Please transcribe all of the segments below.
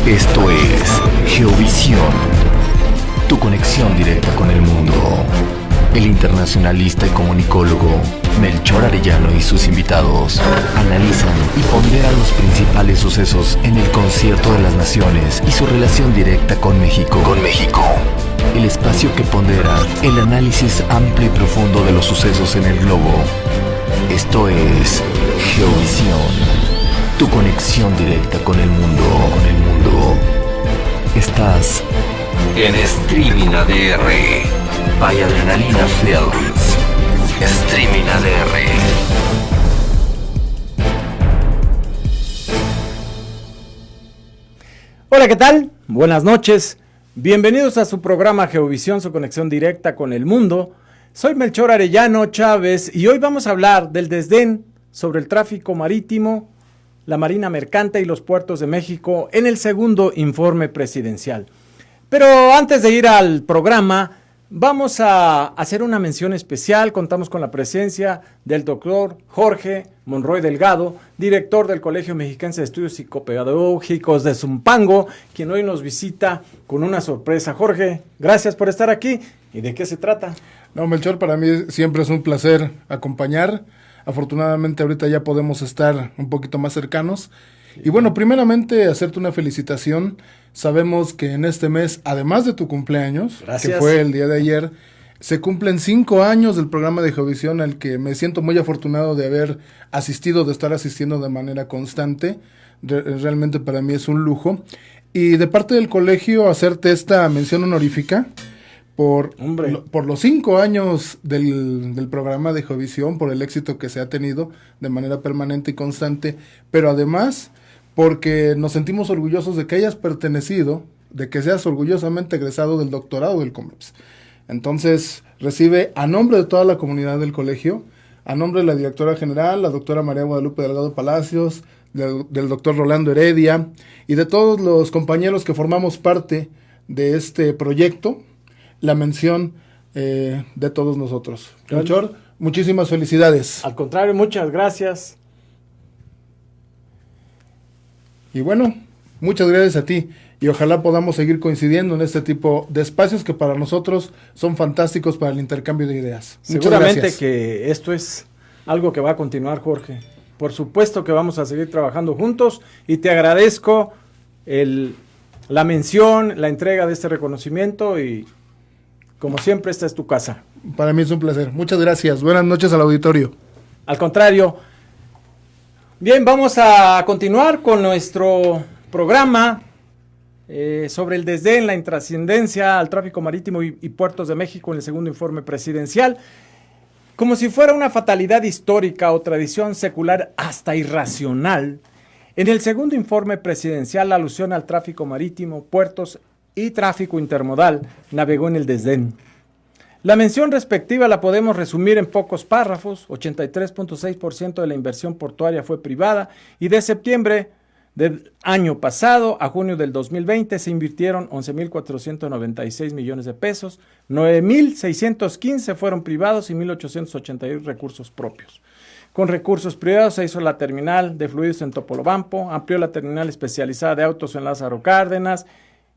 Esto es Geovisión, tu conexión directa con el mundo. El internacionalista y comunicólogo Melchor Arellano y sus invitados analizan y ponderan los principales sucesos en el concierto de las naciones y su relación directa con México. El espacio que pondera el análisis amplio y profundo de los sucesos en el globo. Esto es Geovisión, tu conexión directa con el mundo. Estás en Streaming ADR. By Adrenalina Films. Streaming ADR. Hola, ¿qué tal? Buenas noches. Bienvenidos a su programa Geovisión, su conexión directa con el mundo. Soy Melchor Arellano Chávez y hoy vamos a hablar del desdén sobre el tráfico marítimo, la Marina Mercante y los puertos de México en el segundo informe presidencial. Pero antes de ir al programa, vamos a hacer una mención especial. Contamos con la presencia del doctor Jorge Monroy Delgado, director del Colegio Mexiquense de Estudios Psicopedagógicos de Zumpango, quien hoy nos visita con una sorpresa. Jorge, gracias por estar aquí. ¿Y de qué se trata? No, Melchor, para mí siempre es un placer acompañar. Afortunadamente ahorita ya podemos estar un poquito más cercanos. Y bueno, primeramente hacerte una felicitación. Sabemos que en este mes, además de tu cumpleaños, gracias, que fue el día de ayer, se cumplen 5 años del programa de Geovisión, al que me siento muy afortunado de haber asistido, de estar asistiendo de manera constante. Realmente para mí es un lujo. Y de parte del colegio, hacerte esta mención honorífica por los 5 años del programa de Geovisión, por el éxito que se ha tenido de manera permanente y constante, pero además porque nos sentimos orgullosos de que hayas pertenecido, de que seas orgullosamente egresado del doctorado del COMEPS. Entonces, recibe a nombre de toda la comunidad del colegio, a nombre de la directora general, la doctora María Guadalupe Delgado Palacios, del doctor Rolando Heredia, y de todos los compañeros que formamos parte de este proyecto, la mención de todos nosotros. Melchor, muchísimas felicidades. Al contrario, muchas gracias. Y bueno, muchas gracias a ti. Y ojalá podamos seguir coincidiendo en este tipo de espacios que para nosotros son fantásticos para el intercambio de ideas. Seguramente que esto es algo que va a continuar, Jorge. Por supuesto que vamos a seguir trabajando juntos y te agradezco la mención, la entrega de este reconocimiento y como siempre, esta es tu casa. Para mí es un placer. Muchas gracias. Buenas noches al auditorio. Al contrario. Bien, vamos a continuar con nuestro programa sobre el desdén, la intrascendencia al tráfico marítimo y puertos de México en el segundo informe presidencial. Como si fuera una fatalidad histórica o tradición secular hasta irracional, en el segundo informe presidencial la alusión al tráfico marítimo, puertos y tráfico intermodal navegó en el desdén. La mención respectiva la podemos resumir en pocos párrafos. 83.6% de la inversión portuaria fue privada y de septiembre del año pasado a junio del 2020 se invirtieron 11.496 millones de pesos, 9.615 fueron privados y 1.881 recursos propios. Con recursos privados se hizo la terminal de fluidos en Topolobampo, amplió la terminal especializada de autos en Lázaro Cárdenas,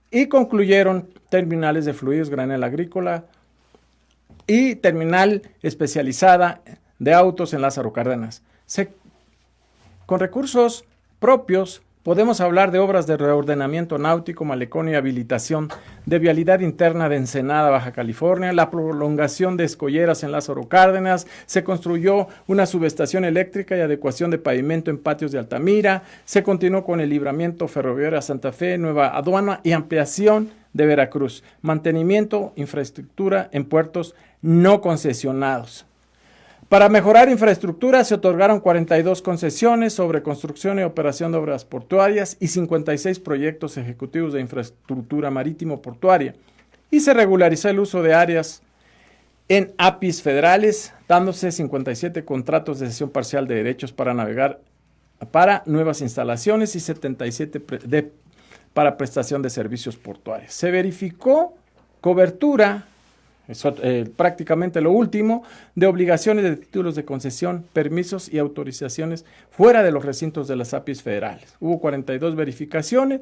y concluyeron terminales de fluidos granel agrícola y terminal especializada de autos en Lázaro Cárdenas. Con recursos propios podemos hablar de obras de reordenamiento náutico, malecón y habilitación de vialidad interna de Ensenada, Baja California, la prolongación de escolleras en Lázaro Cárdenas, se construyó una subestación eléctrica y adecuación de pavimento en patios de Altamira, se continuó con el libramiento ferroviario a Santa Fe, nueva aduana y ampliación de Veracruz, mantenimiento, infraestructura en puertos no concesionados. Para mejorar infraestructura se otorgaron 42 concesiones sobre construcción y operación de obras portuarias y 56 proyectos ejecutivos de infraestructura marítimo portuaria y se regularizó el uso de áreas en APIs federales, dándose 57 contratos de cesión parcial de derechos para navegar para nuevas instalaciones y 77 para prestación de servicios portuarios. Se verificó cobertura, prácticamente lo último, de obligaciones de títulos de concesión, permisos y autorizaciones fuera de los recintos de las APIs federales. Hubo 42 verificaciones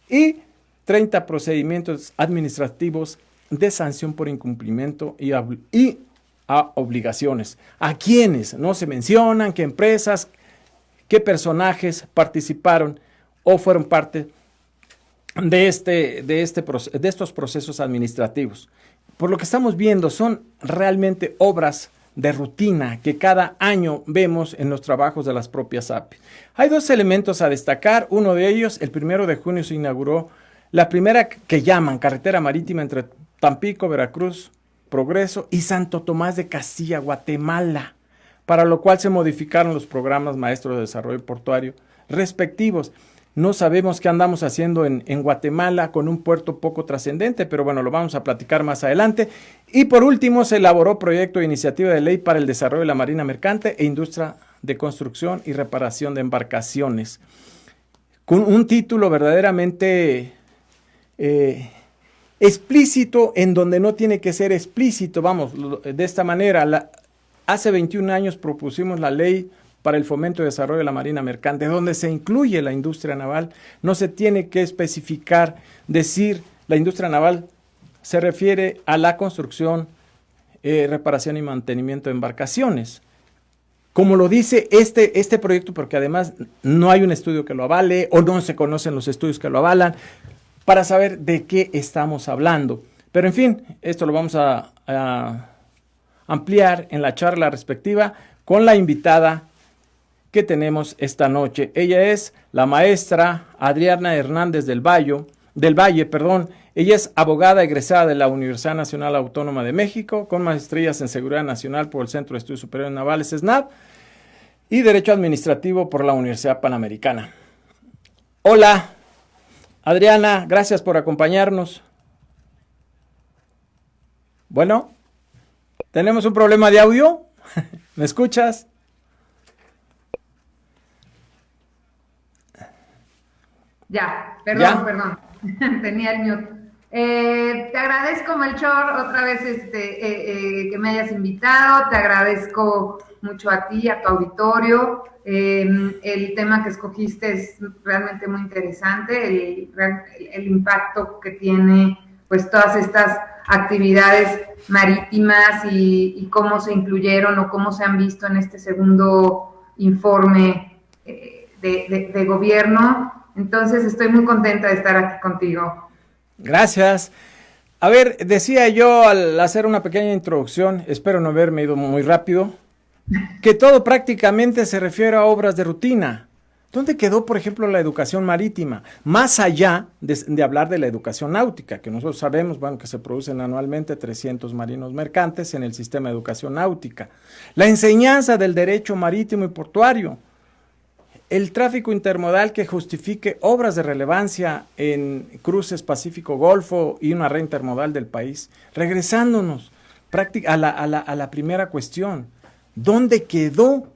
y 30 procedimientos administrativos de sanción por incumplimiento y a obligaciones. ¿A quiénes? No se mencionan qué empresas, qué personajes participaron o fueron parte de estos procesos administrativos. Por lo que estamos viendo, son realmente obras de rutina que cada año vemos en los trabajos de las propias API. Hay dos elementos a destacar. Uno de ellos, el 1 de junio se inauguró la primera que llaman carretera marítima entre Tampico, Veracruz, Progreso y Santo Tomás de Castilla, Guatemala, para lo cual se modificaron los programas maestros de desarrollo portuario respectivos. No sabemos qué andamos haciendo en Guatemala con un puerto poco trascendente, pero bueno, lo vamos a platicar más adelante. Y por último, se elaboró proyecto de iniciativa de ley para el desarrollo de la marina mercante e industria de construcción y reparación de embarcaciones, con un título verdaderamente explícito en donde no tiene que ser explícito. Vamos, de esta manera, hace 21 años propusimos la ley para el fomento y desarrollo de la marina mercante, donde se incluye la industria naval. No se tiene que especificar, decir, la industria naval se refiere a la construcción, reparación y mantenimiento de embarcaciones. Como lo dice este proyecto, porque además no hay un estudio que lo avale o no se conocen los estudios que lo avalan, para saber de qué estamos hablando. Pero en fin, esto lo vamos a ampliar en la charla respectiva con la invitada que tenemos esta noche. Ella es la maestra Adriana Hernández del Valle. Ella es abogada egresada de la Universidad Nacional Autónoma de México, con maestrías en Seguridad Nacional por el Centro de Estudios Superiores Navales, SNAP, y Derecho Administrativo por la Universidad Panamericana. Hola, Adriana, gracias por acompañarnos. Bueno, tenemos un problema de audio. ¿Me escuchas? Ya, perdón, tenía el mute. Te agradezco, Melchor, otra vez que me hayas invitado. Te agradezco mucho a ti, a tu auditorio. El tema que escogiste es realmente muy interesante, el impacto que tiene pues todas estas actividades marítimas y cómo se incluyeron o cómo se han visto en este segundo informe de gobierno. Entonces estoy muy contenta de estar aquí contigo. Gracias. A ver, decía yo al hacer una pequeña introducción, espero no haberme ido muy rápido, que todo prácticamente se refiere a obras de rutina. ¿Dónde quedó, por ejemplo, la educación marítima? Más allá de hablar de la educación náutica, que nosotros sabemos, bueno, que se producen anualmente 300 marinos mercantes en el sistema de educación náutica. La enseñanza del derecho marítimo y portuario. El tráfico intermodal que justifique obras de relevancia en cruces Pacífico-Golfo y una red intermodal del país. Regresándonos a la primera cuestión, ¿dónde quedó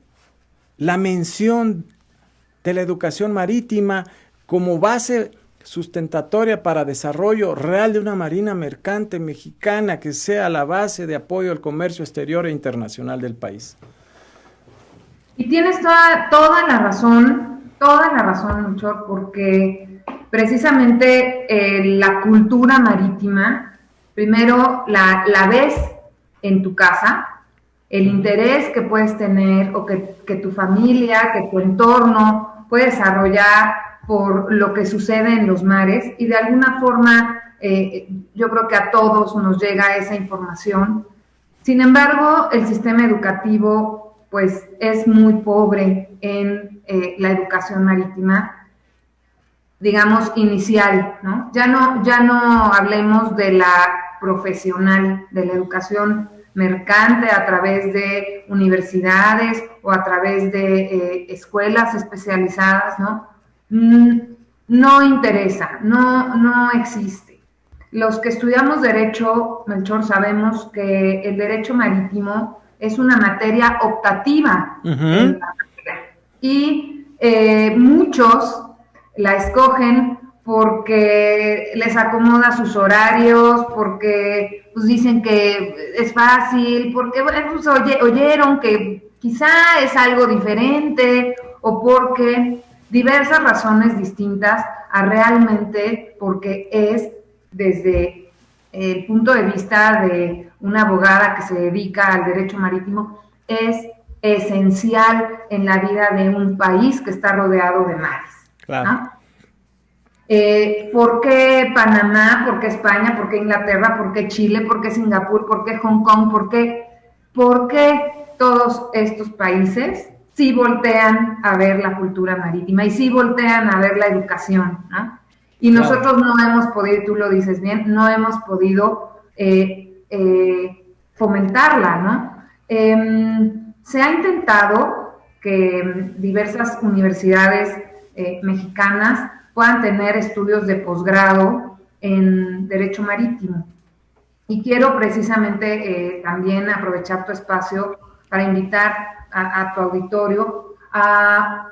la mención de la educación marítima como base sustentatoria para desarrollo real de una marina mercante mexicana que sea la base de apoyo al comercio exterior e internacional del país? Y tienes toda la razón, Melchor, porque precisamente la cultura marítima, primero la ves en tu casa, el interés que puedes tener o que tu familia, que tu entorno puede desarrollar por lo que sucede en los mares, y de alguna forma yo creo que a todos nos llega esa información. Sin embargo, el sistema educativo pues es muy pobre en la educación marítima, digamos, inicial, ¿no? Ya no hablemos de la profesional, de la educación mercante a través de universidades o a través de escuelas especializadas, ¿no? No interesa, no existe. Los que estudiamos Derecho, Melchor, sabemos que el derecho marítimo es una materia optativa en la carrera. Y muchos la escogen porque les acomoda sus horarios, porque pues, dicen que es fácil, porque pues, oyeron que quizá es algo diferente, o porque diversas razones distintas a realmente porque es desde el punto de vista de una abogada que se dedica al derecho marítimo, es esencial en la vida de un país que está rodeado de mares. Claro. ¿No? ¿Por qué Panamá? ¿Por qué España? ¿Por qué Inglaterra? ¿Por qué Chile? ¿Por qué Singapur? ¿Por qué Hong Kong? ¿Por qué todos estos países sí voltean a ver la cultura marítima y sí voltean a ver la educación, ¿no? Y nosotros no hemos podido, tú lo dices bien, no hemos podido fomentarla, ¿no? Se ha intentado que diversas universidades mexicanas puedan tener estudios de posgrado en Derecho Marítimo. Y quiero precisamente también aprovechar tu espacio para invitar a tu auditorio a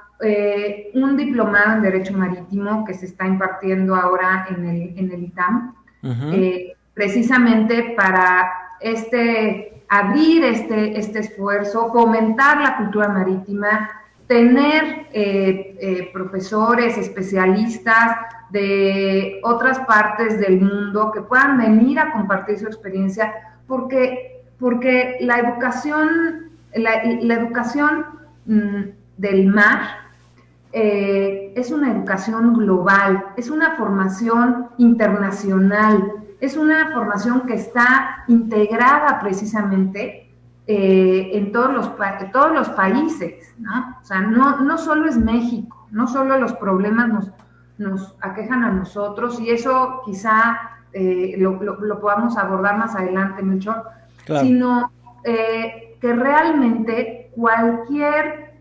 un diplomado en Derecho Marítimo que se está impartiendo ahora en el ITAM, precisamente para abrir este esfuerzo, fomentar la cultura marítima, tener profesores, especialistas de otras partes del mundo que puedan venir a compartir su experiencia, porque la educación del mar es una educación global, es una formación internacional, es una formación que está integrada precisamente en todos los países, ¿no? O sea, no solo es México, no solo los problemas nos aquejan a nosotros, y eso quizá lo podamos abordar más adelante, Melchor, claro, sino que realmente cualquier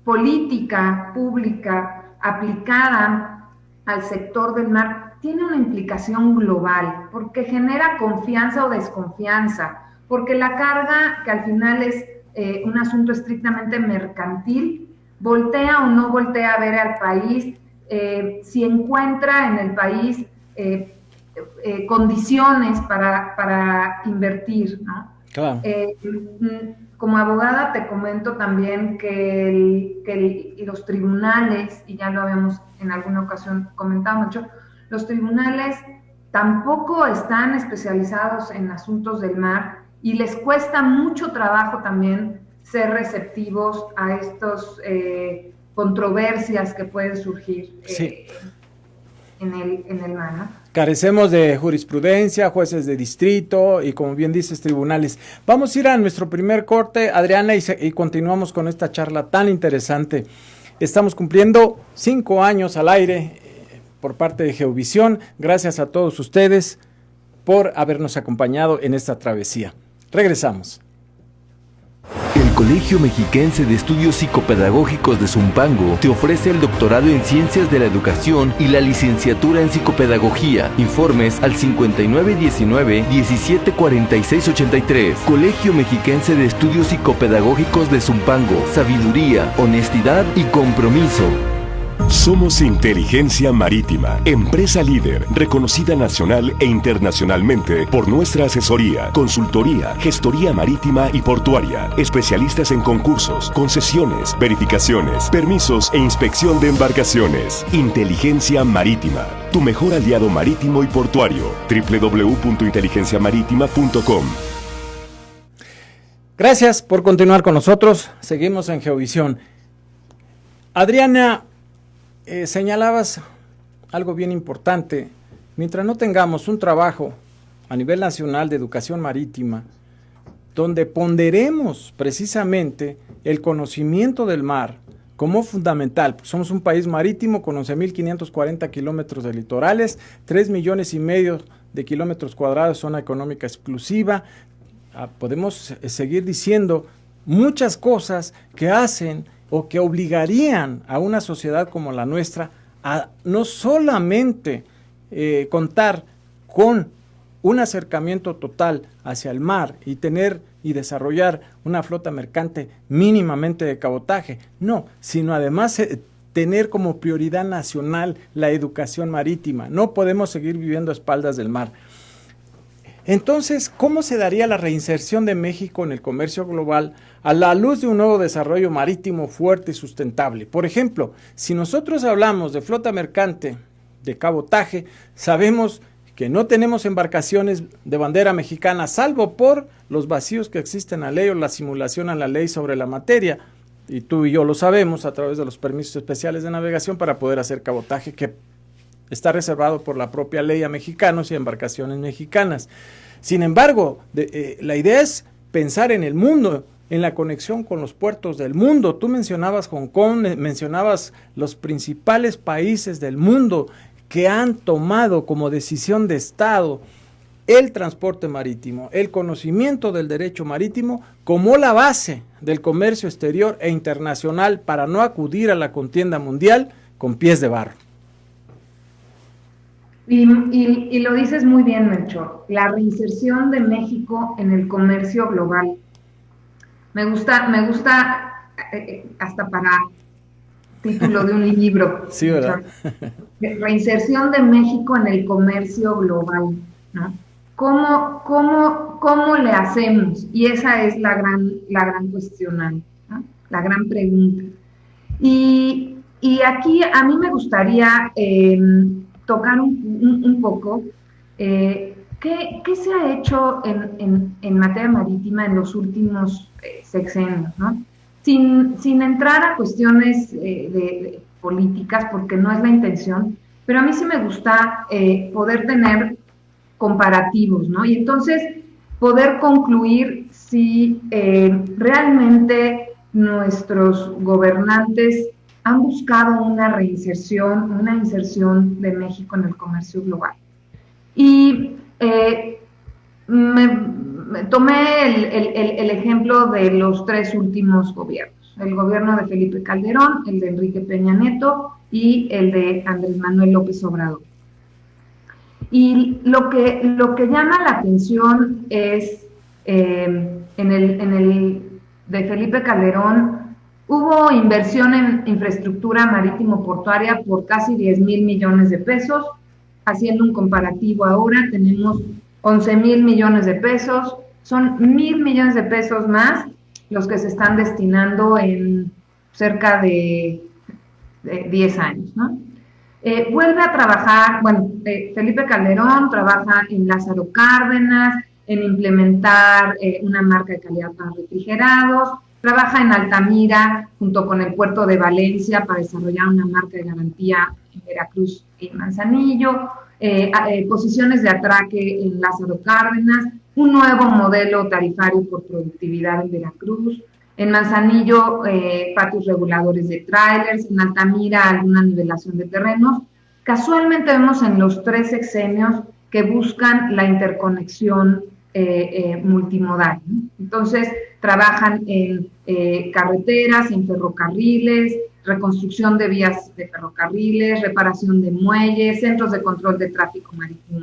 política pública aplicada al sector del mar tiene una implicación global, porque genera confianza o desconfianza, porque la carga, que al final es un asunto estrictamente mercantil, voltea o no voltea a ver al país, si encuentra en el país condiciones para invertir, ¿no? Claro. Como abogada te comento también que los tribunales, y ya lo habíamos en alguna ocasión comentado mucho, los tribunales tampoco están especializados en asuntos del mar y les cuesta mucho trabajo también ser receptivos a estas controversias que pueden surgir en el mar, ¿no? Carecemos de jurisprudencia, jueces de distrito y, como bien dices, tribunales. Vamos a ir a nuestro primer corte, Adriana, y continuamos con esta charla tan interesante. Estamos cumpliendo 5 años al aire por parte de Geovisión. Gracias a todos ustedes por habernos acompañado en esta travesía. Regresamos. El Colegio Mexiquense de Estudios Psicopedagógicos de Zumpango te ofrece el doctorado en Ciencias de la Educación y la licenciatura en Psicopedagogía. Informes al 5919-174683. Colegio Mexiquense de Estudios Psicopedagógicos de Zumpango. Sabiduría, honestidad y compromiso. Somos Inteligencia Marítima, empresa líder, reconocida nacional e internacionalmente por nuestra asesoría, consultoría, gestoría marítima y portuaria, especialistas en concursos, concesiones, verificaciones, permisos e inspección de embarcaciones. Inteligencia Marítima, tu mejor aliado marítimo y portuario. www.inteligenciamaritima.com. Gracias por continuar con nosotros. Seguimos en Geovisión. Adriana, señalabas algo bien importante. Mientras no tengamos un trabajo a nivel nacional de educación marítima, donde ponderemos precisamente el conocimiento del mar como fundamental, pues somos un país marítimo con 11.540 kilómetros de litorales, 3,5 millones de kilómetros cuadrados de zona económica exclusiva. Podemos seguir diciendo muchas cosas que hacen o que obligarían a una sociedad como la nuestra a no solamente contar con un acercamiento total hacia el mar y tener y desarrollar una flota mercante mínimamente de cabotaje, no, sino además tener como prioridad nacional la educación marítima. No podemos seguir viviendo a espaldas del mar. Entonces, ¿cómo se daría la reinserción de México en el comercio global a la luz de un nuevo desarrollo marítimo fuerte y sustentable? Por ejemplo, si nosotros hablamos de flota mercante, de cabotaje, sabemos que no tenemos embarcaciones de bandera mexicana, salvo por los vacíos que existen en la ley o la simulación a la ley sobre la materia. Y tú y yo lo sabemos a través de los permisos especiales de navegación para poder hacer cabotaje, que está reservado por la propia ley a mexicanos y a embarcaciones mexicanas. Sin embargo, la idea es pensar en el mundo, en la conexión con los puertos del mundo. Tú mencionabas Hong Kong, mencionabas los principales países del mundo que han tomado como decisión de Estado el transporte marítimo, el conocimiento del derecho marítimo como la base del comercio exterior e internacional para no acudir a la contienda mundial con pies de barro. Y lo dices muy bien, Melchor, la reinserción de México en el comercio global. Me gusta hasta para título de un libro. Sí, ¿verdad? Reinserción de México en el comercio global, ¿no? ¿Cómo le hacemos? Y esa es la gran cuestionante, ¿no? La gran pregunta. Y aquí a mí me gustaría tocar un poco qué se ha hecho en materia marítima en los últimos sexenios, ¿no? Sin entrar a cuestiones de políticas, porque no es la intención, pero a mí sí me gusta poder tener comparativos, ¿no? Y entonces poder concluir si realmente nuestros gobernantes han buscado una reinserción, una inserción de México en el comercio global. Y me tomé el ejemplo de los tres últimos gobiernos, el gobierno de Felipe Calderón, el de Enrique Peña Nieto y el de Andrés Manuel López Obrador. Y lo que llama la atención es, en el de Felipe Calderón, hubo inversión en infraestructura marítimo-portuaria por casi 10,000 millones de pesos. Haciendo un comparativo ahora, tenemos 11,000 millones de pesos. Son 1,000 millones de pesos más los que se están destinando en cerca de 10 años, ¿no? Vuelve a trabajar, Felipe Calderón trabaja en Lázaro Cárdenas, en implementar una marca de calidad para refrigerados, trabaja en Altamira junto con el puerto de Valencia para desarrollar una marca de garantía en Veracruz y Manzanillo, posiciones de atraque en Lázaro Cárdenas, un nuevo modelo tarifario por productividad en Veracruz, en Manzanillo patios reguladores de trailers, en Altamira alguna nivelación de terrenos. Casualmente vemos en los tres sexenios que buscan la interconexión multimodal, ¿no? Entonces trabajan en carreteras, en ferrocarriles, reconstrucción de vías de ferrocarriles, reparación de muelles, centros de control de tráfico marítimo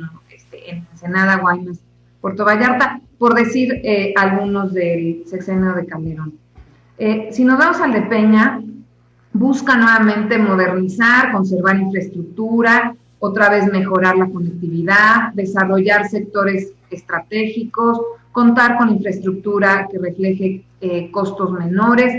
en Ensenada, Guaymas, Puerto Vallarta, por decir algunos del sexenio de Calderón. Si nos vamos al de Peña, busca nuevamente modernizar, conservar infraestructura, otra vez mejorar la conectividad, desarrollar sectores estratégicos, contar con infraestructura que refleje costos menores,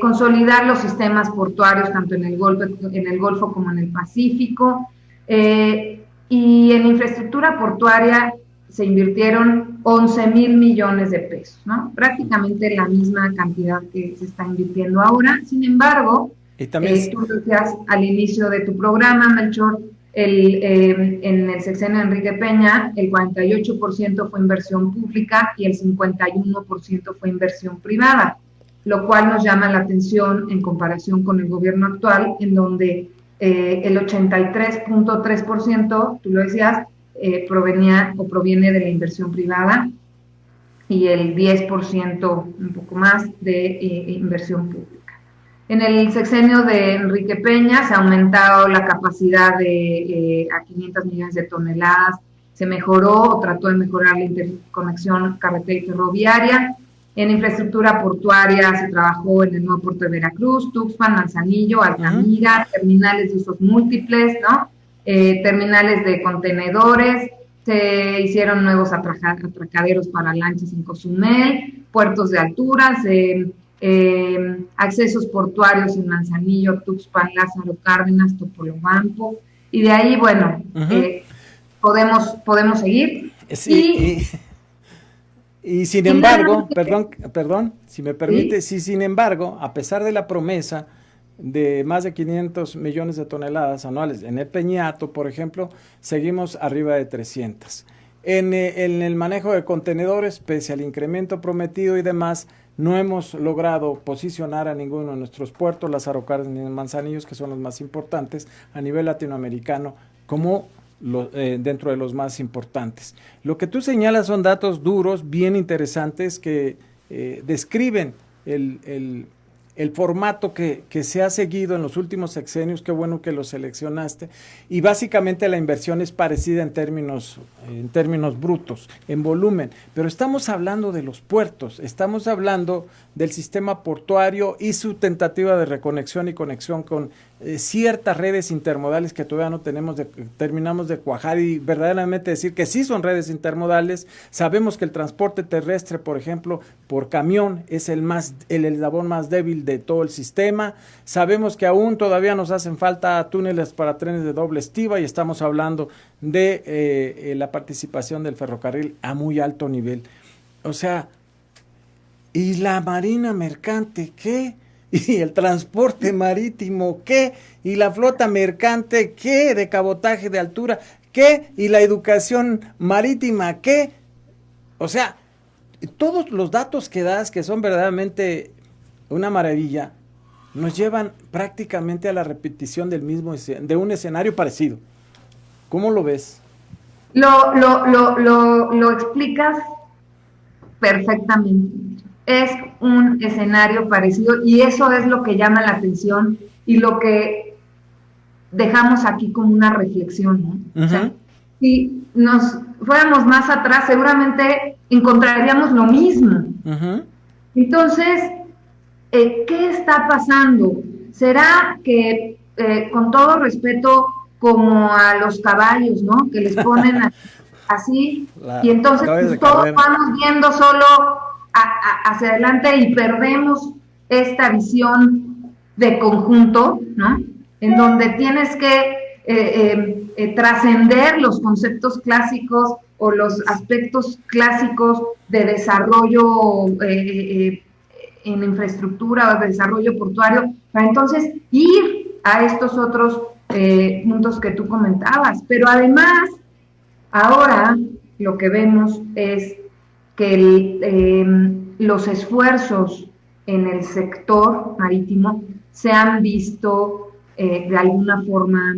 consolidar los sistemas portuarios tanto en el Golfo como en el Pacífico, y en infraestructura portuaria se invirtieron 11,000 millones de pesos, ¿no? Prácticamente la misma cantidad que se está invirtiendo ahora. Sin embargo, y también tú decías al inicio de tu programa, Melchor, en el sexenio de Enrique Peña, el 48% fue inversión pública y el 51% fue inversión privada, lo cual nos llama la atención en comparación con el gobierno actual, en donde el 83.3%, tú lo decías, proviene de la inversión privada y el 10%, un poco más, de inversión pública. En el sexenio de Enrique Peña se ha aumentado la capacidad a 500 millones de toneladas, se mejoró o trató de mejorar la interconexión carretera y ferroviaria. En infraestructura portuaria se trabajó en el nuevo puerto de Veracruz, Tuxpan, Manzanillo, Altamira, terminales de usos múltiples, ¿no? Terminales de contenedores, se hicieron nuevos atracaderos para lanchas en Cozumel, puertos de alturas, accesos portuarios en Manzanillo, Tuxpan, Lázaro Cárdenas, Topolobampo, y de ahí, bueno, podemos seguir. Sí, y sin embargo, perdón, si me permite, sí, sin embargo, a pesar de la promesa de más de 500 millones de toneladas anuales en el Peñato, por ejemplo, seguimos arriba de 300. En el manejo de contenedores, pese al incremento prometido y demás, no hemos logrado posicionar a ninguno de nuestros puertos, Lázaro Cárdenas y Manzanillo, que son los más importantes a nivel latinoamericano, como dentro de los más importantes. Lo que tú señalas son datos duros, bien interesantes, que describen el formato que se ha seguido en los últimos sexenios. Qué bueno que lo seleccionaste, y básicamente la inversión es parecida en términos brutos, en volumen, pero estamos hablando de los puertos, estamos hablando del sistema portuario y su tentativa de reconexión y conexión con ciertas redes intermodales que todavía no terminamos de cuajar y verdaderamente decir que sí son redes intermodales. Sabemos que el transporte terrestre, por ejemplo, por camión es el eslabón más débil de todo el sistema. Sabemos que aún todavía nos hacen falta túneles para trenes de doble estiba, y estamos hablando de la participación del ferrocarril a muy alto nivel. O sea, ¿y la marina mercante qué? ¿Y el transporte marítimo qué? ¿Y la flota mercante qué? ¿De cabotaje de altura qué? ¿Y la educación marítima qué? O sea, todos los datos que das, que son verdaderamente una maravilla, nos llevan prácticamente a la repetición de un escenario parecido. ¿Cómo lo ves? Lo explicas perfectamente. Es un escenario parecido, y eso es lo que llama la atención y lo que dejamos aquí como una reflexión, ¿no? O sea, si nos fuéramos más atrás, seguramente encontraríamos lo mismo. Entonces, ¿qué está pasando? ¿Será que, con todo respeto, como a los caballos, ¿no? Que les ponen así, y entonces pues, todos vamos viendo solo hacia adelante y perdemos esta visión de conjunto, ¿no? En donde tienes que trascender los conceptos clásicos o los aspectos clásicos de desarrollo en infraestructura o de desarrollo portuario, para entonces ir a estos otros puntos que tú comentabas. Pero además, ahora lo que vemos es que los esfuerzos en el sector marítimo se han visto de alguna forma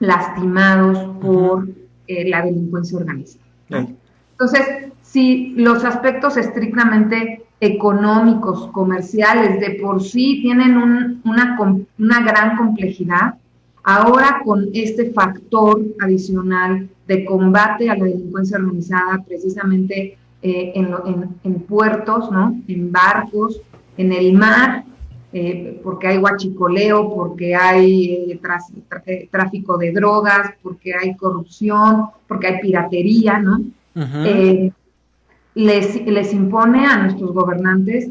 lastimados por la delincuencia organizada, ¿no? Entonces, si los aspectos estrictamente económicos, comerciales, de por sí tienen una gran complejidad, ahora con este factor adicional de combate a la delincuencia organizada, precisamente en puertos, ¿no? En barcos, en el mar, porque hay huachicoleo, porque hay tráfico de drogas, porque hay corrupción, porque hay piratería, ¿no? Les impone a nuestros gobernantes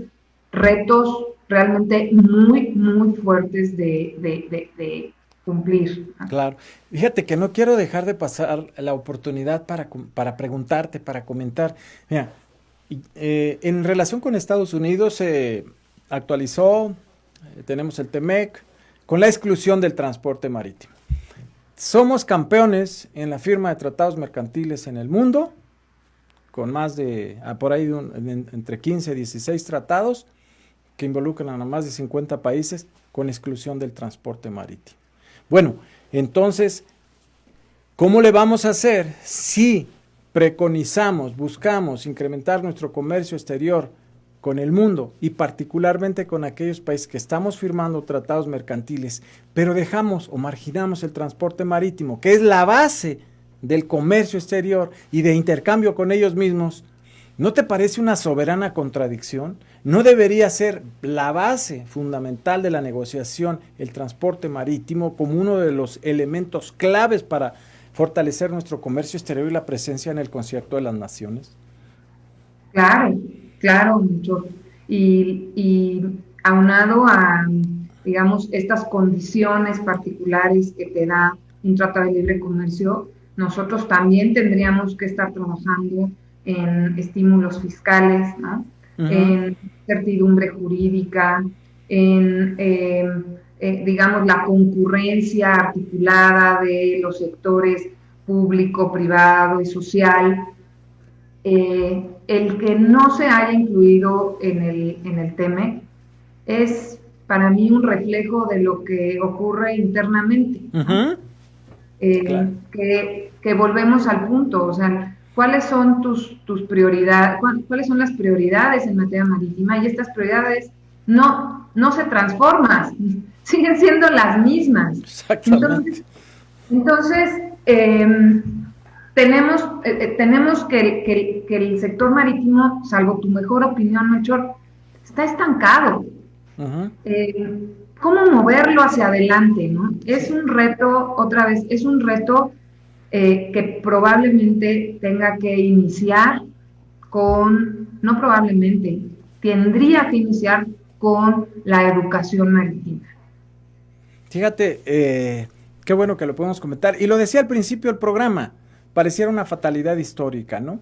retos realmente muy, muy fuertes de cumplir. Claro. Fíjate que no quiero dejar de pasar la oportunidad para preguntarte, para comentar. Mira, en relación con Estados Unidos se actualizó, tenemos el TEMEC, con la exclusión del transporte marítimo. Somos campeones en la firma de tratados mercantiles en el mundo, con más de, por ahí, entre 15 y 16 tratados que involucran a más de 50 países con exclusión del transporte marítimo. Bueno, entonces, ¿cómo le vamos a hacer si preconizamos, buscamos incrementar nuestro comercio exterior con el mundo y particularmente con aquellos países que estamos firmando tratados mercantiles, pero dejamos o marginamos el transporte marítimo, que es la base del comercio exterior y de intercambio con ellos mismos? ¿No te parece una soberana contradicción? ¿No debería ser la base fundamental de la negociación el transporte marítimo como uno de los elementos claves para fortalecer nuestro comercio exterior y la presencia en el concierto de las naciones? Claro, mucho. Y aunado a, digamos, estas condiciones particulares que te da un tratado de libre comercio, nosotros también tendríamos que estar trabajando en estímulos fiscales, ¿no? En certidumbre jurídica, en, digamos, la concurrencia articulada de los sectores público, privado y social. El que no se haya incluido en el TEMEC es para mí un reflejo de lo que ocurre internamente, ¿no? Claro. Que volvemos al punto, o sea, ¿cuáles son tus prioridades? ¿Cuáles son las prioridades en materia marítima? Y estas prioridades no se transforman, siguen siendo las mismas. Exactamente. Entonces tenemos que el sector marítimo, salvo tu mejor opinión, Melchor, está estancado. ¿Cómo moverlo hacia adelante, no? Es un reto, otra vez, es un reto que probablemente tenga que iniciar no probablemente, tendría que iniciar con la educación marítima. Fíjate, qué bueno que lo podemos comentar. Y lo decía al principio del programa, pareciera una fatalidad histórica, ¿no?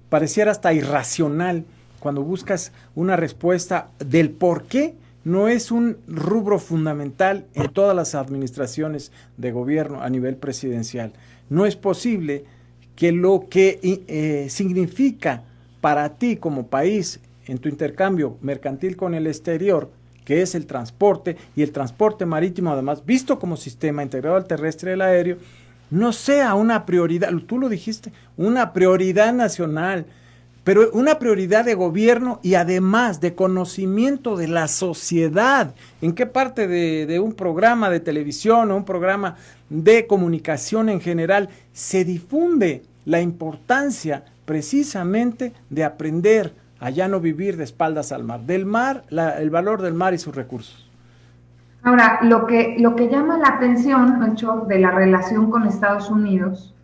Pareciera hasta irracional cuando buscas una respuesta del por qué no es un rubro fundamental en todas las administraciones de gobierno a nivel presidencial. No es posible que lo que significa para ti como país en tu intercambio mercantil con el exterior, que es el transporte y el transporte marítimo, además visto como sistema integrado al terrestre y al aéreo, no sea una prioridad, tú lo dijiste, una prioridad nacional, pero una prioridad de gobierno y además de conocimiento de la sociedad. ¿En qué parte de un programa de televisión o un programa de comunicación en general se difunde la importancia precisamente de aprender a ya no vivir de espaldas al mar, del mar, el valor del mar y sus recursos? Ahora, lo que llama la atención, Melchor, de la relación con Estados Unidos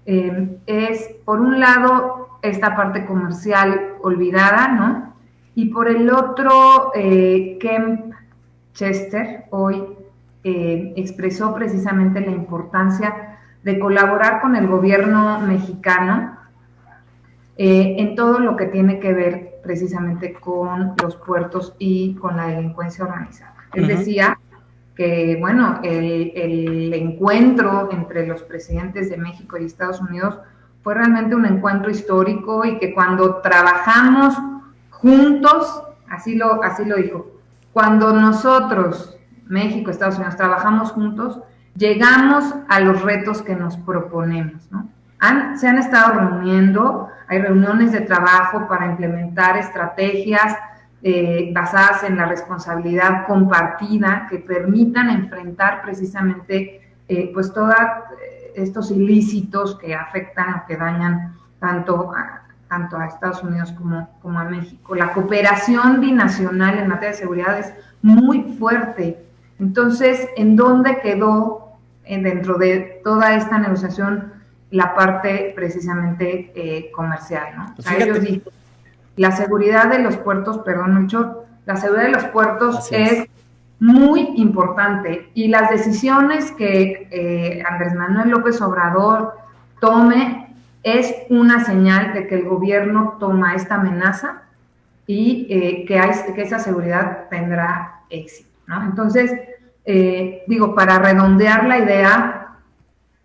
es, por un lado, esta parte comercial olvidada, ¿no? Y por el otro, Kemp Chester hoy expresó precisamente la importancia de colaborar con el gobierno mexicano en todo lo que tiene que ver precisamente con los puertos y con la delincuencia organizada. Él decía que, bueno, el encuentro entre los presidentes de México y Estados Unidos fue realmente un encuentro histórico y que cuando trabajamos juntos, así lo dijo, cuando nosotros, México, Estados Unidos, trabajamos juntos, llegamos a los retos que nos proponemos, ¿no? Se han estado reuniendo, hay reuniones de trabajo para implementar estrategias basadas en la responsabilidad compartida que permitan enfrentar precisamente pues todos estos ilícitos que afectan o que dañan tanto a Estados Unidos como a México. La cooperación binacional en materia de seguridad es muy fuerte. Entonces, ¿en dónde quedó dentro de toda esta negociación la parte precisamente comercial, ¿no? Pues ellos dicen, la seguridad de los puertos, perdón, mucho, la seguridad de los puertos es muy importante y las decisiones que Andrés Manuel López Obrador tome es una señal de que el gobierno toma esta amenaza y que esa seguridad tendrá éxito, ¿no? Entonces, para redondear la idea,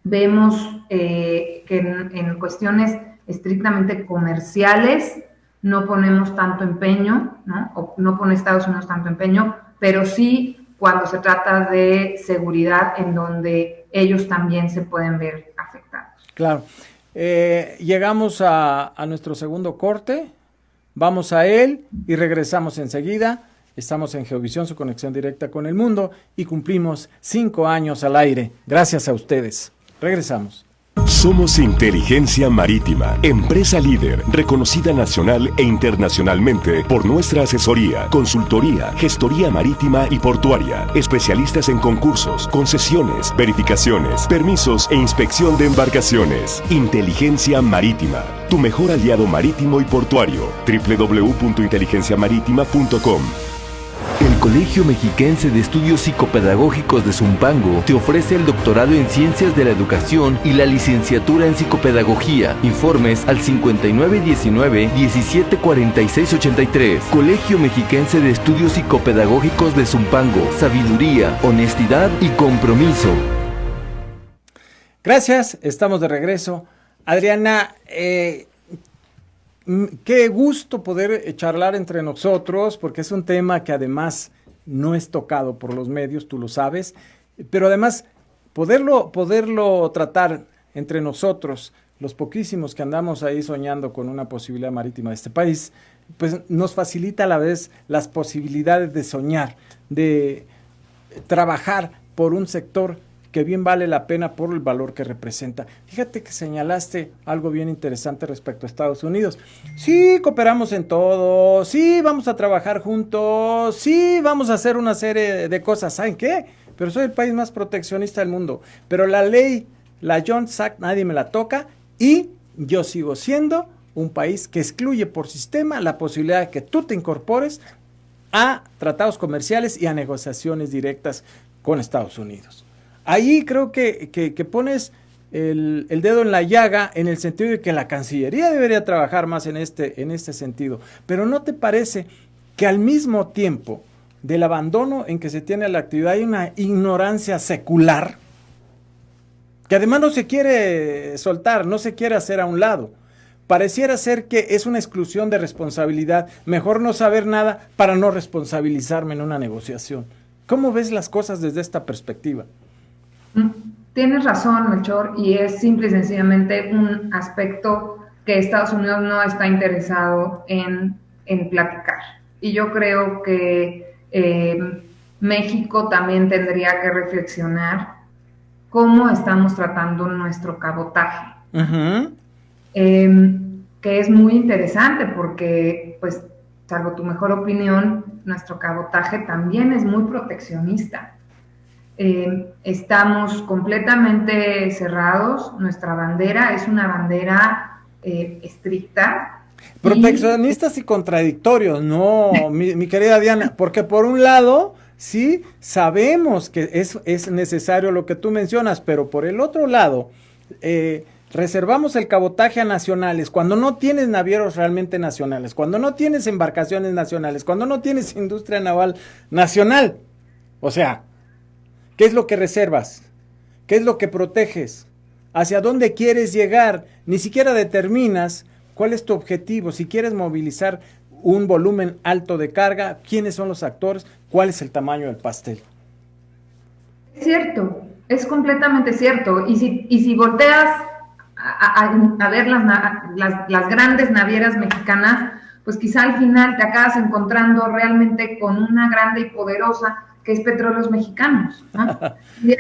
vemos que en cuestiones estrictamente comerciales no ponemos tanto empeño, ¿no? O no pone Estados Unidos tanto empeño, pero sí cuando se trata de seguridad en donde ellos también se pueden ver afectados. Claro. Llegamos a nuestro segundo corte, vamos a él y regresamos enseguida. Estamos en Geovisión, su conexión directa con el mundo, y cumplimos 5 años al aire. Gracias a ustedes. Regresamos. Somos Inteligencia Marítima, empresa líder, reconocida nacional e internacionalmente por nuestra asesoría, consultoría, gestoría marítima y portuaria, especialistas en concursos, concesiones, verificaciones, permisos e inspección de embarcaciones. Inteligencia Marítima, tu mejor aliado marítimo y portuario. www.inteligenciamaritima.com. El Colegio Mexiquense de Estudios Psicopedagógicos de Zumpango te ofrece el doctorado en Ciencias de la Educación y la licenciatura en Psicopedagogía. Informes al 5919-174683. Colegio Mexiquense de Estudios Psicopedagógicos de Zumpango. Sabiduría, honestidad y compromiso. Gracias, estamos de regreso. Adriana, qué gusto poder charlar entre nosotros, porque es un tema que además no es tocado por los medios, tú lo sabes, pero además poderlo tratar entre nosotros, los poquísimos que andamos ahí soñando con una posibilidad marítima de este país, pues nos facilita a la vez las posibilidades de soñar, de trabajar por un sector que bien vale la pena por el valor que representa. Fíjate que señalaste algo bien interesante respecto a Estados Unidos. Sí, cooperamos en todo, sí, vamos a trabajar juntos, sí, vamos a hacer una serie de cosas. ¿Saben qué? Pero soy el país más proteccionista del mundo. Pero la ley, la Jones Act, nadie me la toca y yo sigo siendo un país que excluye por sistema la posibilidad de que tú te incorpores a tratados comerciales y a negociaciones directas con Estados Unidos. Ahí creo que pones el dedo en la llaga en el sentido de que la Cancillería debería trabajar más en este sentido. Pero ¿no te parece que al mismo tiempo del abandono en que se tiene la actividad hay una ignorancia secular que además no se quiere soltar, no se quiere hacer a un lado? Pareciera ser que es una exclusión de responsabilidad. Mejor no saber nada para no responsabilizarme en una negociación. ¿Cómo ves las cosas desde esta perspectiva? Tienes razón, Melchor, y es simple y sencillamente un aspecto que Estados Unidos no está interesado en platicar. Y yo creo que México también tendría que reflexionar cómo estamos tratando nuestro cabotaje. Uh-huh. Que es muy interesante porque, pues, salvo tu mejor opinión, nuestro cabotaje también es muy proteccionista. Estamos completamente cerrados, nuestra bandera es una bandera estricta. Proteccionistas y contradictorios, no, mi querida Diana, porque por un lado, sí, sabemos que es necesario lo que tú mencionas, pero por el otro lado, reservamos el cabotaje a nacionales, cuando no tienes navieros realmente nacionales, cuando no tienes embarcaciones nacionales, cuando no tienes industria naval nacional, o sea, ¿qué es lo que reservas? ¿Qué es lo que proteges? ¿Hacia dónde quieres llegar? Ni siquiera determinas cuál es tu objetivo. Si quieres movilizar un volumen alto de carga, ¿quiénes son los actores? ¿Cuál es el tamaño del pastel? Es cierto, es completamente cierto. Y si volteas a ver las grandes navieras mexicanas, pues quizá al final te acabas encontrando realmente con una grande y poderosa que es Petróleos Mexicanos, ¿no? De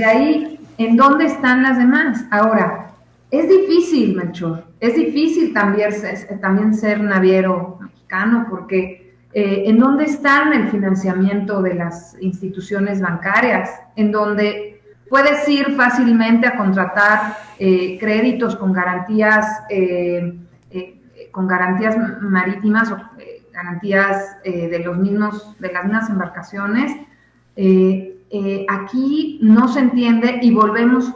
ahí, ¿en dónde están las demás? Ahora, es difícil, Melchor, es difícil también ser naviero mexicano, porque ¿en dónde está el financiamiento de las instituciones bancarias? En donde puedes ir fácilmente a contratar créditos con garantías marítimas o garantías de las mismas embarcaciones. Aquí no se entiende y volvemos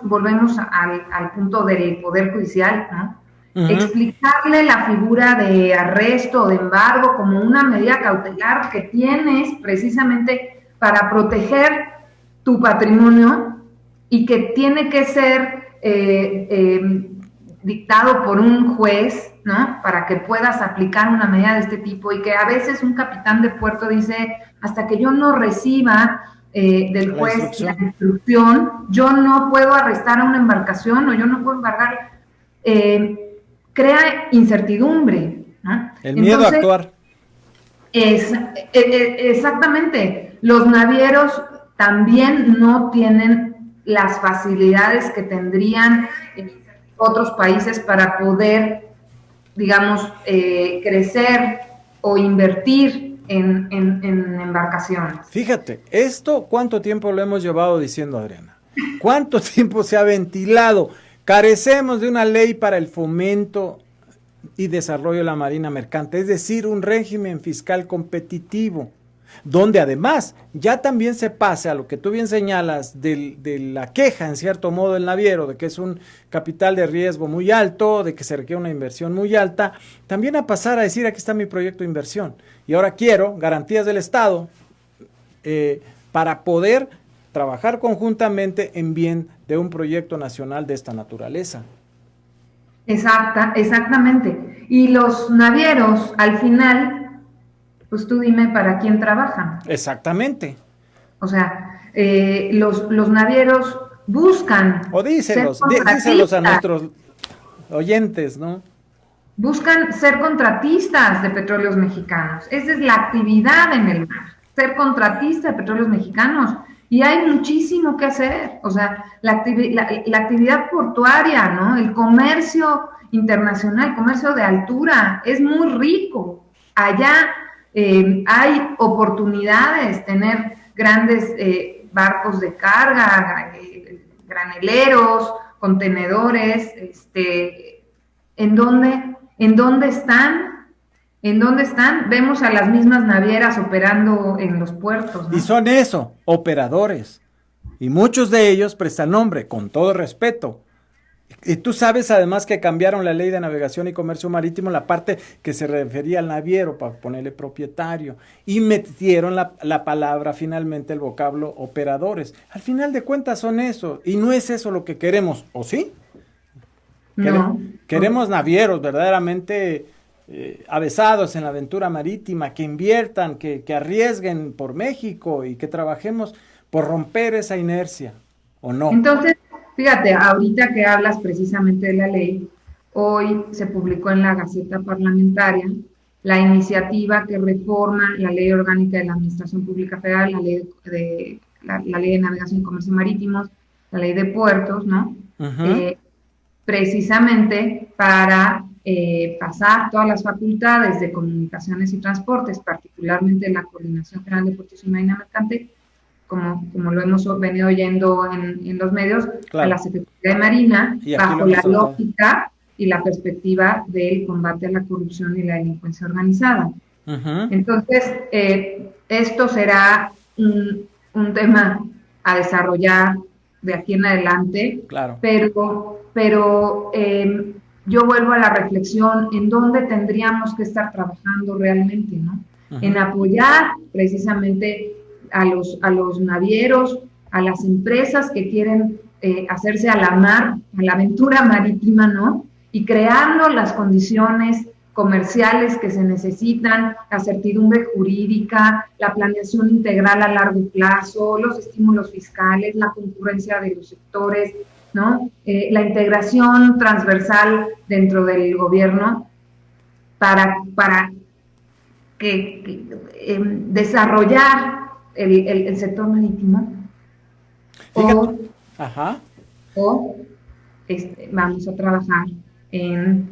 al punto del Poder Judicial, ¿no? Uh-huh. Explicarle la figura de arresto o de embargo como una medida cautelar que tienes precisamente para proteger tu patrimonio y que tiene que ser dictado por un juez, ¿no? Para que puedas aplicar una medida de este tipo, y que a veces un capitán de puerto dice, hasta que yo no reciba del juez la instrucción, yo no puedo arrestar a una embarcación o yo no puedo embargar. Crea incertidumbre, ¿no? El miedo a actuar. Exactamente. Los navieros también no tienen las facilidades que tendrían otros países para poder, digamos, crecer o invertir en embarcaciones. Fíjate, esto, ¿cuánto tiempo lo hemos llevado diciendo, Adriana? ¿Cuánto tiempo se ha ventilado? Carecemos de una ley para el fomento y desarrollo de la marina mercante, es decir, un régimen fiscal competitivo, donde además ya también se pase a lo que tú bien señalas de la queja, en cierto modo, del naviero, de que es un capital de riesgo muy alto, de que se requiere una inversión muy alta, también a pasar a decir, aquí está mi proyecto de inversión, y ahora quiero garantías del Estado para poder trabajar conjuntamente en bien de un proyecto nacional de esta naturaleza. Exactamente. Y los navieros, al final, pues tú dime para quién trabajan. Exactamente. O sea, los navieros buscan... O díselos a nuestros oyentes, ¿no? Buscan ser contratistas de petróleos mexicanos. Esa es la actividad en el mar, ser contratista de petróleos mexicanos. Y hay muchísimo que hacer, o sea, la actividad portuaria, ¿no? El comercio internacional, comercio de altura, es muy rico. Allá hay oportunidades, tener grandes barcos de carga, graneleros, contenedores, ¿en dónde están? ¿En dónde están? Vemos a las mismas navieras operando en los puertos, ¿no? Y son eso, operadores. Y muchos de ellos prestan nombre, con todo respeto. Y tú sabes además que cambiaron la ley de navegación y comercio marítimo, la parte que se refería al naviero para ponerle propietario. Y metieron la palabra, finalmente, el vocablo operadores. Al final de cuentas son eso. Y no es eso lo que queremos, ¿o sí? No. Queremos navieros verdaderamente... avesados en la aventura marítima, que inviertan, que arriesguen por México y que trabajemos por romper esa inercia, ¿o no? Entonces, fíjate, ahorita que hablas precisamente de la ley, hoy se publicó en la Gaceta Parlamentaria la iniciativa que reforma la Ley Orgánica de la Administración Pública Federal, la Ley de Navegación y Comercio Marítimos, la Ley de Puertos, ¿no? Uh-huh. Precisamente para pasar todas las facultades de comunicaciones y transportes, particularmente la Coordinación General de Puertos y Marina Mercante, como lo hemos venido oyendo en los medios, claro, a la Secretaría de Marina, bajo la lógica y la perspectiva del combate a la corrupción y la delincuencia organizada. Uh-huh. Entonces, esto será un tema a desarrollar de aquí en adelante, claro, pero yo vuelvo a la reflexión en dónde tendríamos que estar trabajando realmente, ¿no? Uh-huh. En apoyar precisamente a los navieros, a las empresas que quieren hacerse a la mar, a la aventura marítima, ¿no? Y creando las condiciones comerciales que se necesitan, la certidumbre jurídica, la planeación integral a largo plazo, los estímulos fiscales, la concurrencia de los sectores, ¿no? La integración transversal dentro del gobierno para desarrollar el sector marítimo. Vamos a trabajar en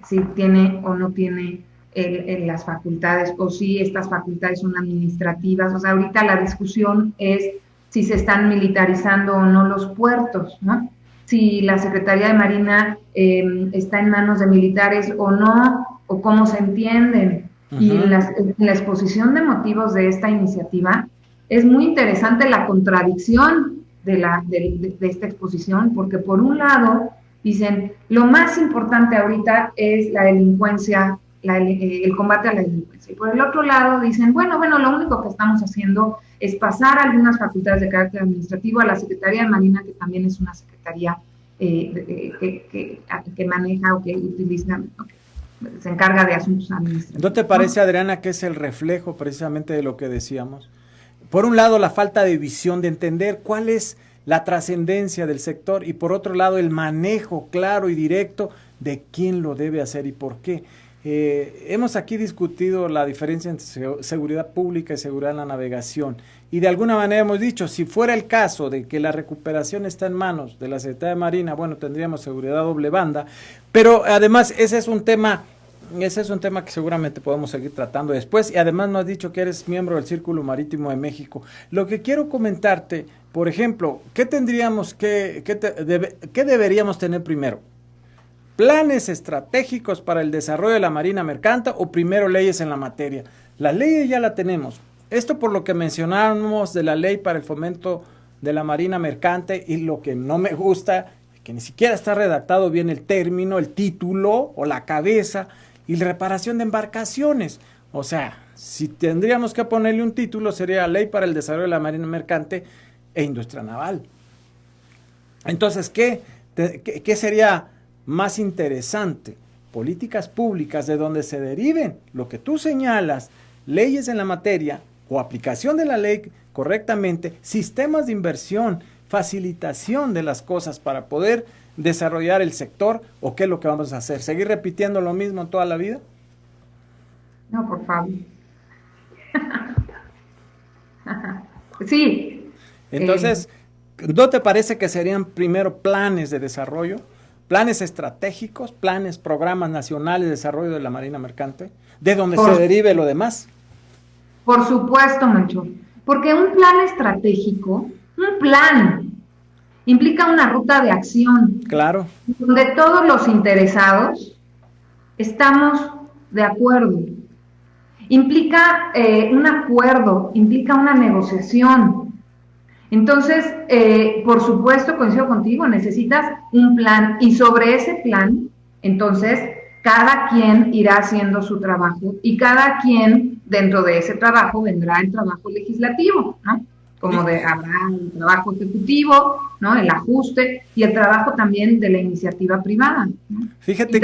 si tiene o no tiene las facultades, o si estas facultades son administrativas. O sea, ahorita la discusión es si se están militarizando o no los puertos, ¿no? Si la Secretaría de Marina está en manos de militares o no, o cómo se entienden. Uh-huh. Y en la exposición de motivos de esta iniciativa es muy interesante la contradicción de esta exposición, porque por un lado dicen, lo más importante ahorita es la delincuencia, el combate a la delincuencia. Y por el otro lado dicen, bueno, lo único que estamos haciendo es pasar algunas facultades de carácter administrativo a la Secretaría de Marina, que también es una secretaría que maneja o que utiliza, se encarga de asuntos administrativos. ¿No te parece, Adriana, que es el reflejo precisamente de lo que decíamos? Por un lado, la falta de visión, de entender cuál es la trascendencia del sector, y por otro lado, el manejo claro y directo de quién lo debe hacer y por qué. hemos aquí discutido la diferencia entre seguridad pública y seguridad en la navegación. Y de alguna manera hemos dicho, si fuera el caso de que la recuperación está en manos de la Secretaría de Marina, bueno, tendríamos seguridad doble banda. Pero además, ese es un tema que seguramente podemos seguir tratando después. Y además nos has dicho que eres miembro del Círculo Marítimo de México. Lo que quiero comentarte, por ejemplo, ¿qué deberíamos tener primero? ¿Planes estratégicos para el desarrollo de la marina mercante o primero leyes en la materia? Las leyes ya la tenemos. Esto por lo que mencionábamos de la ley para el fomento de la marina mercante, y lo que no me gusta, que ni siquiera está redactado bien el término, el título o la cabeza, y la reparación de embarcaciones. O sea, si tendríamos que ponerle un título, sería Ley para el desarrollo de la marina mercante e industria naval. Entonces, ¿qué sería más interesante? Políticas públicas de donde se deriven lo que tú señalas, leyes en la materia o aplicación de la ley correctamente, sistemas de inversión, facilitación de las cosas para poder desarrollar el sector, o qué es lo que vamos a hacer, seguir repitiendo lo mismo toda la vida. No, por favor. Sí. Entonces, ¿no te parece que serían primero planes de desarrollo? Planes estratégicos, planes, programas nacionales de desarrollo de la marina mercante, de donde se derive lo demás. Por supuesto, Melchor, porque un plan estratégico, un plan, implica una ruta de acción. Claro. Donde todos los interesados estamos de acuerdo. Implica un acuerdo, implica una negociación. Entonces, por supuesto, coincido contigo, necesitas un plan, y sobre ese plan, entonces, cada quien irá haciendo su trabajo, y cada quien dentro de ese trabajo vendrá el trabajo legislativo, ¿no? Como habrá el trabajo ejecutivo, ¿no? El ajuste y el trabajo también de la iniciativa privada, ¿no? Fíjate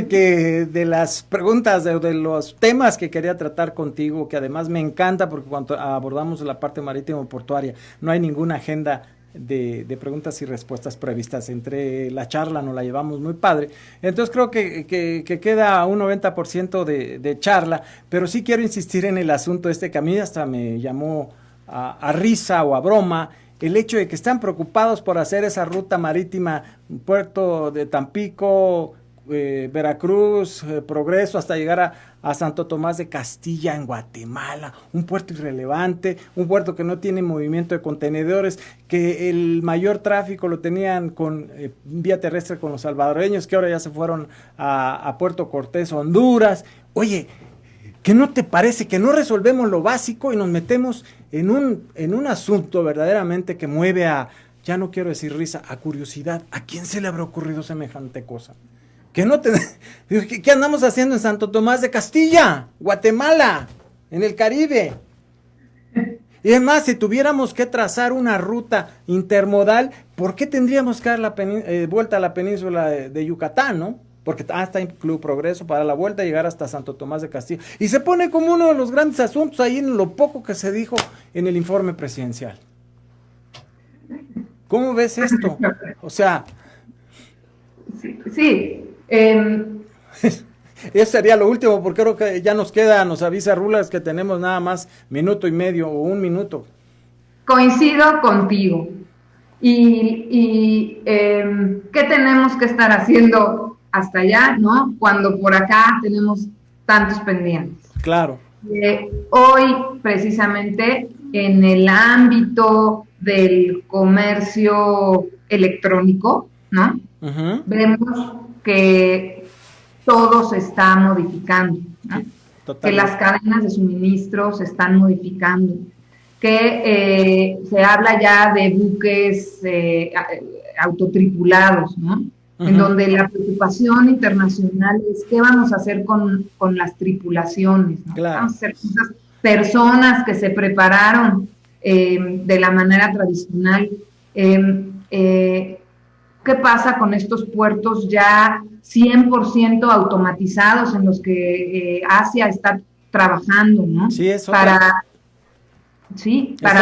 que de las preguntas, de los temas que quería tratar contigo, que además me encanta porque cuando abordamos la parte marítimo portuaria, no hay ninguna agenda de preguntas y respuestas previstas. Entre la charla nos la llevamos muy padre. Entonces creo que queda un 90% de charla, pero sí quiero insistir en el asunto que a mí hasta me llamó a risa o a broma, el hecho de que están preocupados por hacer esa ruta marítima, puerto de Tampico, Veracruz, Progreso, hasta llegar a Santo Tomás de Castilla en Guatemala, un puerto irrelevante, un puerto que no tiene movimiento de contenedores, que el mayor tráfico lo tenían con vía terrestre con los salvadoreños, que ahora ya se fueron a Puerto Cortés, Honduras. Oye, ¿qué no te parece que no resolvemos lo básico y nos metemos en un asunto verdaderamente que mueve ya no quiero decir risa, a curiosidad? ¿A quién se le habrá ocurrido semejante cosa? ¿Qué andamos haciendo en Santo Tomás de Castilla, Guatemala, en el Caribe? Y además, si tuviéramos que trazar una ruta intermodal, ¿por qué tendríamos que dar vuelta a la península de Yucatán, no? Porque está en Club Progreso para la vuelta, llegar hasta Santo Tomás de Castilla. Y se pone como uno de los grandes asuntos ahí en lo poco que se dijo en el informe presidencial. ¿Cómo ves esto? O sea... Sí. Eso sería lo último, porque creo que ya nos avisa Rulas que tenemos nada más minuto y medio o un minuto. Coincido contigo. Y ¿qué tenemos que estar haciendo hasta allá, no? Cuando por acá tenemos tantos pendientes. Claro. Hoy, precisamente, en el ámbito del comercio electrónico, ¿no? Uh-huh. Vemos que todo se está modificando, ¿no? Que las cadenas de suministro se están modificando, que se habla ya de buques autotripulados, ¿no? Uh-huh. En donde la preocupación internacional es qué vamos a hacer con las tripulaciones, ¿no? Claro. Vamos a hacer con esas personas que se prepararon de la manera tradicional. ¿Qué pasa con estos puertos ya 100% automatizados en los que Asia está trabajando, ¿no? Sí, eso para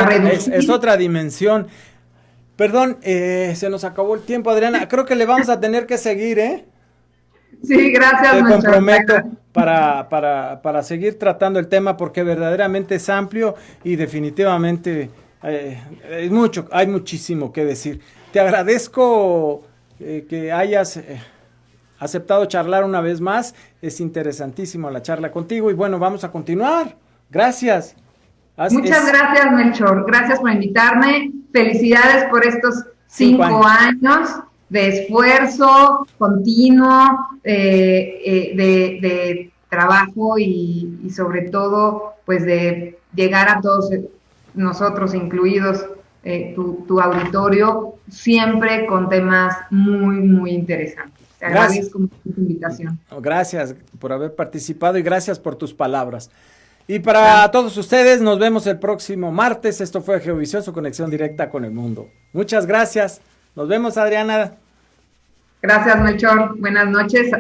reducir. Es otra dimensión. Perdón, se nos acabó el tiempo, Adriana. Creo que le vamos a tener que seguir, ¿eh? Sí, gracias. Te Melchor. comprometo para seguir tratando el tema porque verdaderamente es amplio y definitivamente hay muchísimo que decir. Te agradezco que hayas aceptado charlar una vez más. Es interesantísimo la charla contigo y bueno, vamos a continuar. Gracias. Muchas gracias, Melchor. Gracias por invitarme. Felicidades por estos 5 años de esfuerzo continuo, de trabajo y sobre todo, pues de llegar a todos nosotros, incluidos tu auditorio, siempre con temas muy, muy interesantes. Te agradezco mucho tu invitación. Gracias por haber participado y gracias por tus palabras. Y para todos ustedes, nos vemos el próximo martes. Esto fue Geovisión, su conexión directa con el mundo. Muchas gracias. Nos vemos, Adriana. Gracias, Melchor. Buenas noches.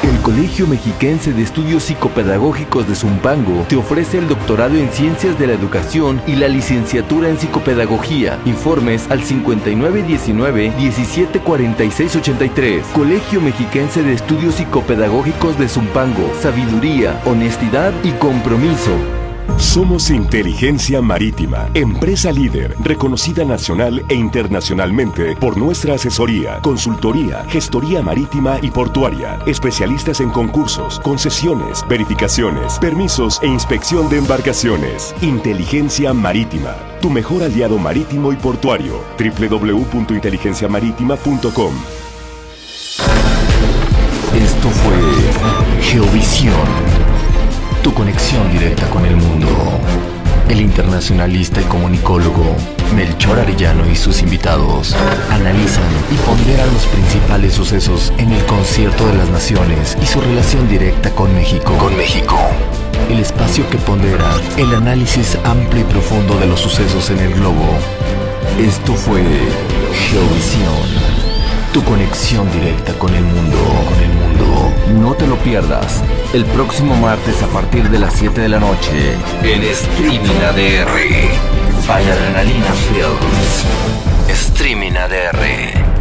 El Colegio Mexiquense de Estudios Psicopedagógicos de Zumpango te ofrece el doctorado en Ciencias de la Educación y la licenciatura en Psicopedagogía. Informes al 5919-174683. Colegio Mexiquense de Estudios Psicopedagógicos de Zumpango. Sabiduría, honestidad y compromiso. Somos Inteligencia Marítima, empresa líder, reconocida nacional e internacionalmente por nuestra asesoría, consultoría, gestoría marítima y portuaria, especialistas en concursos, concesiones, verificaciones, permisos e inspección de embarcaciones. Inteligencia Marítima, tu mejor aliado marítimo y portuario. www.inteligenciamaritima.com. Esto fue Geovisión, tu conexión directa con el mundo. El internacionalista y comunicólogo Melchor Arellano y sus invitados analizan y ponderan los principales sucesos en el concierto de las naciones y su relación directa con México. El espacio que pondera el análisis amplio y profundo de los sucesos en el globo. Esto fue Geovisión, tu conexión directa con el mundo. No te lo pierdas el próximo martes a partir de las 7 de la noche en Streaming ADR by Adrenalina Films. Streaming ADR.